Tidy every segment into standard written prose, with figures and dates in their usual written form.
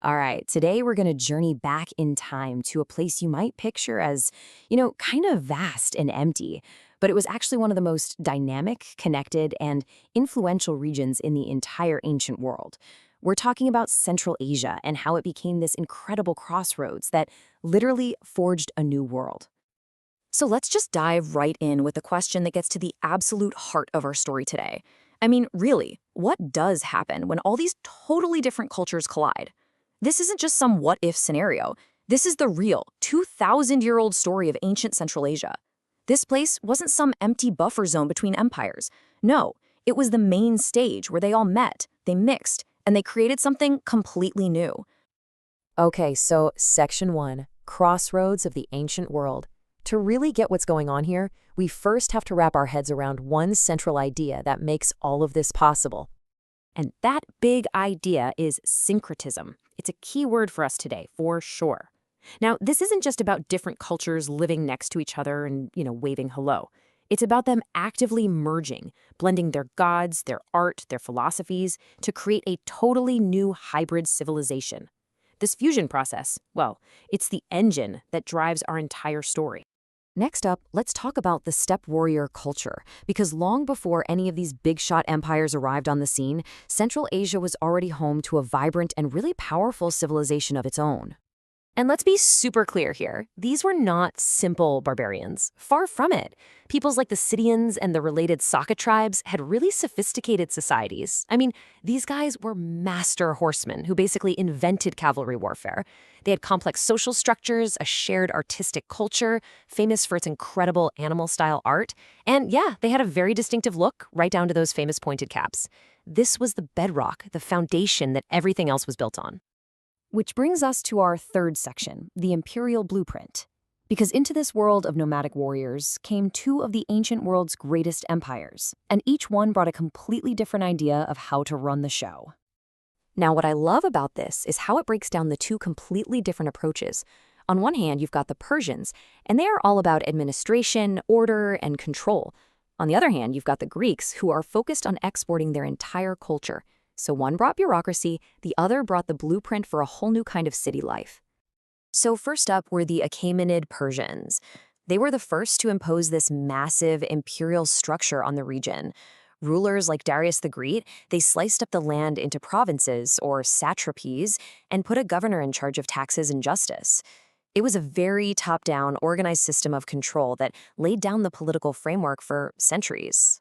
All right, today we're going to journey back in time to a place you might picture as, kind of vast and empty. But it was actually one of the most dynamic, connected, and influential regions in the entire ancient world. We're talking about Central Asia and how it became this incredible crossroads that literally forged a new world. So let's just dive right in with the question that gets to the absolute heart of our story today. I mean, really, what does happen when all these totally different cultures collide? This isn't just some what-if scenario. This is the real, 2,000-year-old story of ancient Central Asia. This place wasn't some empty buffer zone between empires. No, it was the main stage where they all met, they mixed, and they created something completely new. Okay, so Section 1, Crossroads of the Ancient World. To really get what's going on here, we first have to wrap our heads around one central idea that makes all of this possible. And that big idea is syncretism. It's a key word for us today, for sure. Now, this isn't just about different cultures living next to each other and, waving hello. It's about them actively merging, blending their gods, their art, their philosophies to create a totally new hybrid civilization. This fusion process, well, it's the engine that drives our entire story. Next up, let's talk about the steppe warrior culture, because long before any of these big-shot empires arrived on the scene, Central Asia was already home to a vibrant and really powerful civilization of its own. And let's be super clear here. These were not simple barbarians. Far from it. Peoples like the Scythians and the related Saka tribes had really sophisticated societies. I mean, these guys were master horsemen who basically invented cavalry warfare. They had complex social structures, a shared artistic culture, famous for its incredible animal-style art. And yeah, they had a very distinctive look, right down to those famous pointed caps. This was the bedrock, the foundation that everything else was built on. Which brings us to our third section, the imperial blueprint. Because into this world of nomadic warriors came two of the ancient world's greatest empires, and each one brought a completely different idea of how to run the show. Now, what I love about this is how it breaks down the two completely different approaches. On one hand, you've got the Persians, and they are all about administration, order, and control. On the other hand, you've got the Greeks, who are focused on exporting their entire culture. So one brought bureaucracy, the other brought the blueprint for a whole new kind of city life. So first up were the Achaemenid Persians. They were the first to impose this massive imperial structure on the region. Rulers like Darius the Great, they sliced up the land into provinces, or satrapies, and put a governor in charge of taxes and justice. It was a very top-down, organized system of control that laid down the political framework for centuries.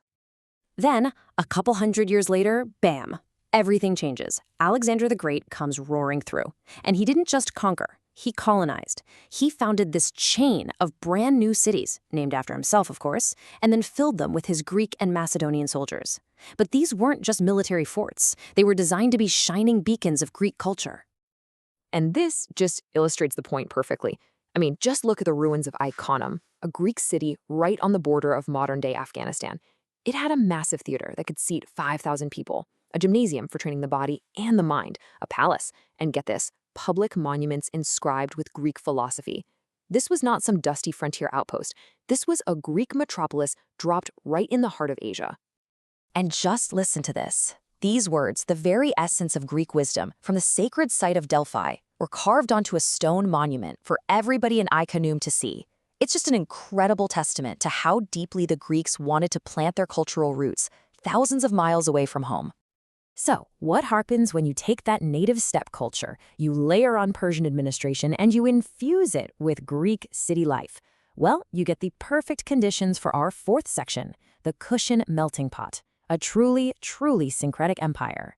Then, a couple hundred years later, bam! Everything changes. Alexander the Great comes roaring through. And he didn't just conquer, he colonized. He founded this chain of brand new cities, named after himself, of course, and then filled them with his Greek and Macedonian soldiers. But these weren't just military forts. They were designed to be shining beacons of Greek culture. And this just illustrates the point perfectly. I mean, just look at the ruins of Iconium, a Greek city right on the border of modern-day Afghanistan. It had a massive theater that could seat 5,000 people. A gymnasium for training the body and the mind, a palace, and get this, public monuments inscribed with Greek philosophy. This was not some dusty frontier outpost. This was a Greek metropolis dropped right in the heart of Asia. And just listen to this. These words, the very essence of Greek wisdom, from the sacred site of Delphi, were carved onto a stone monument for everybody in Iconium to see. It's just an incredible testament to how deeply the Greeks wanted to plant their cultural roots, thousands of miles away from home. So, what happens when you take that native steppe culture, you layer on Persian administration, and you infuse it with Greek city life? Well, you get the perfect conditions for our fourth section, the Kushan melting pot, a truly, truly syncretic empire.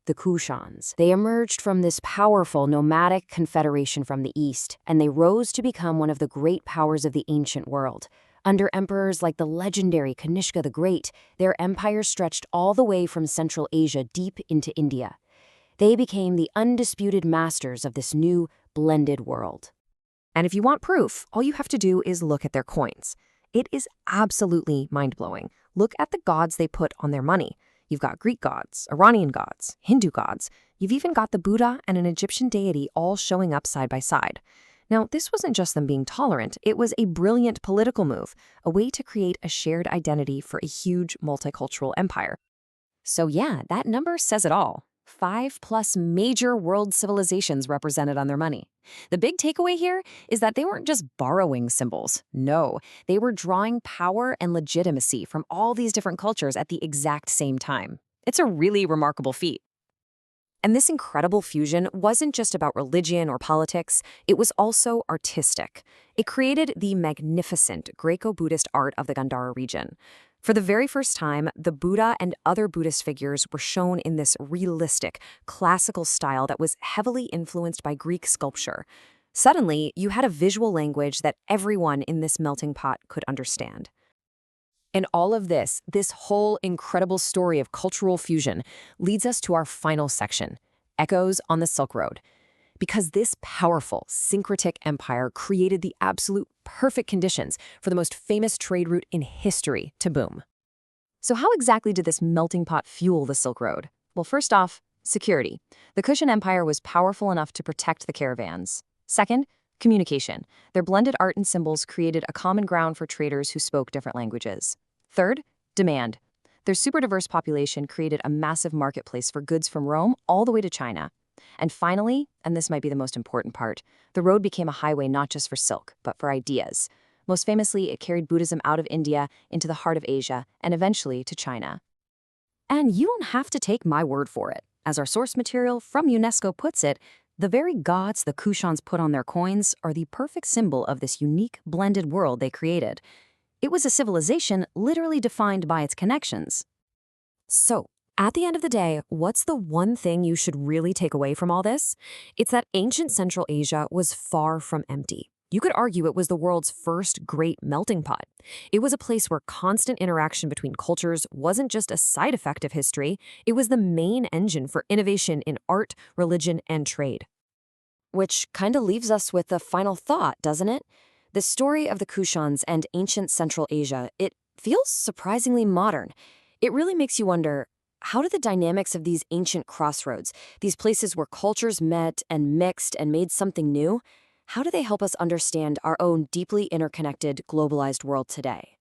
The Kushans. They emerged from this powerful nomadic confederation from the east, and they rose to become one of the great powers of the ancient world. Under emperors like the legendary Kanishka the Great, their empire stretched all the way from Central Asia deep into India. They became the undisputed masters of this new, blended world. And if you want proof, all you have to do is look at their coins. It is absolutely mind-blowing. Look at the gods they put on their money. You've got Greek gods, Iranian gods, Hindu gods. You've even got the Buddha and an Egyptian deity all showing up side by side. Now, this wasn't just them being tolerant, it was a brilliant political move, a way to create a shared identity for a huge multicultural empire. So yeah, that number says it all. 5+ major world civilizations represented on their money. The big takeaway here is that they weren't just borrowing symbols. No, they were drawing power and legitimacy from all these different cultures at the exact same time. It's a really remarkable feat. And this incredible fusion wasn't just about religion or politics, it was also artistic. It created the magnificent Greco-Buddhist art of the Gandhara region. For the very first time, the Buddha and other Buddhist figures were shown in this realistic, classical style that was heavily influenced by Greek sculpture. Suddenly, you had a visual language that everyone in this melting pot could understand. And all of this whole incredible story of cultural fusion, leads us to our final section, Echoes on the Silk Road. Because this powerful, syncretic empire created the absolute perfect conditions for the most famous trade route in history to boom. So how exactly did this melting pot fuel the Silk Road? Well, first off, security. The Kushan Empire was powerful enough to protect the caravans. Second, communication. Their blended art and symbols created a common ground for traders who spoke different languages. Third, demand. Their super diverse population created a massive marketplace for goods from Rome all the way to China. And finally, and this might be the most important part, the road became a highway not just for silk, but for ideas. Most famously, it carried Buddhism out of India into the heart of Asia and eventually to China. And you don't have to take my word for it. As our source material from UNESCO puts it, the very gods the Kushans put on their coins are the perfect symbol of this unique, blended world they created. It was a civilization literally defined by its connections. So, at the end of the day, what's the one thing you should really take away from all this? It's that ancient Central Asia was far from empty. You could argue it was the world's first great melting pot. It was a place where constant interaction between cultures wasn't just a side effect of history, it was the main engine for innovation in art, religion, and trade. Which kind of leaves us with a final thought, doesn't it? The story of the Kushans and ancient Central Asia, it feels surprisingly modern. It really makes you wonder, how do the dynamics of these ancient crossroads, these places where cultures met and mixed and made something new, how do they help us understand our own deeply interconnected, globalized world today?